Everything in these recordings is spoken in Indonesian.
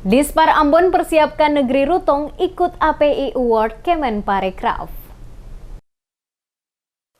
Dispar Ambon persiapkan negeri Rutong ikut API Award Kemenparekraf.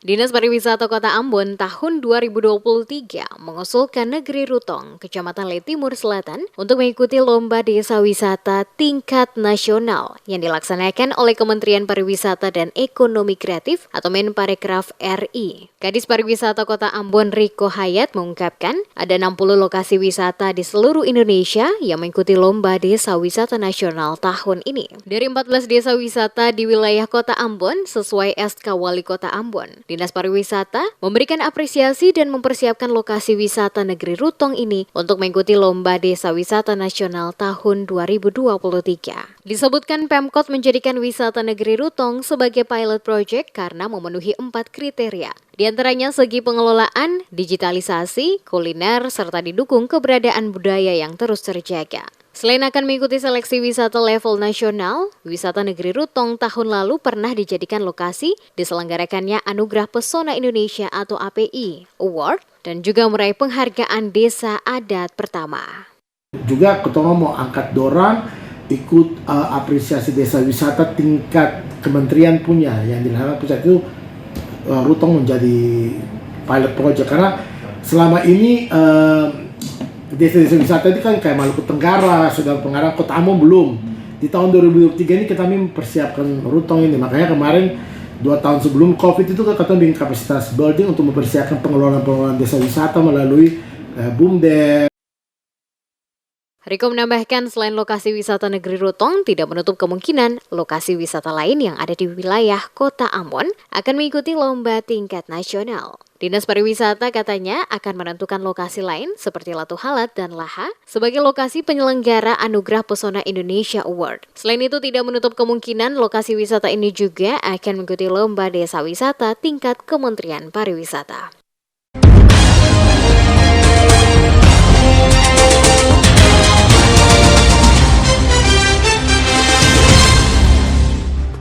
Dinas Pariwisata Kota Ambon tahun 2023 mengusulkan negeri Rutong, Kecamatan Le Timur Selatan untuk mengikuti lomba desa wisata tingkat nasional yang dilaksanakan oleh Kementerian Pariwisata dan Ekonomi Kreatif atau Menparekraf RI. Kadis Pariwisata Kota Ambon Riko Hayat mengungkapkan ada 60 lokasi wisata di seluruh Indonesia yang mengikuti lomba desa wisata nasional tahun ini. Dari 14 desa wisata di wilayah Kota Ambon sesuai SK Wali Kota Ambon, Dinas Pariwisata memberikan apresiasi dan mempersiapkan lokasi wisata negeri Rutong ini untuk mengikuti Lomba Desa Wisata Nasional tahun 2023. Disebutkan Pemkot menjadikan wisata negeri Rutong sebagai pilot project karena memenuhi 4 kriteria. Di antaranya segi pengelolaan, digitalisasi, kuliner, serta didukung keberadaan budaya yang terus terjaga. Selain akan mengikuti seleksi wisata level nasional, wisata negeri Rutong tahun lalu pernah dijadikan lokasi diselenggarakannya Anugerah Pesona Indonesia atau API Award dan juga meraih penghargaan Desa Adat Pertama. Juga Ketua mau angkat dorong ikut apresiasi desa wisata tingkat kementerian punya yang dilakukan pusat itu Rutong menjadi pilot project karena selama ini desa-desa wisata itu kan kayak Maluku Tenggara, Sumatera Tenggara, Kota Ambon belum. Di tahun 2023 ini kita mempersiapkan Rutong ini. Makanya kemarin 2 tahun sebelum COVID itu kita bikin kapasitas building untuk mempersiapkan pengelolaan desa wisata melalui BUMDes. Riko menambahkan selain lokasi wisata negeri Rutong, tidak menutup kemungkinan lokasi wisata lain yang ada di wilayah Kota Ambon akan mengikuti lomba tingkat nasional. Dinas Pariwisata katanya akan menentukan lokasi lain seperti Latu Halat dan Laha sebagai lokasi penyelenggara Anugerah Pesona Indonesia Award. Selain itu tidak menutup kemungkinan lokasi wisata ini juga akan mengikuti lomba desa wisata tingkat Kementerian Pariwisata.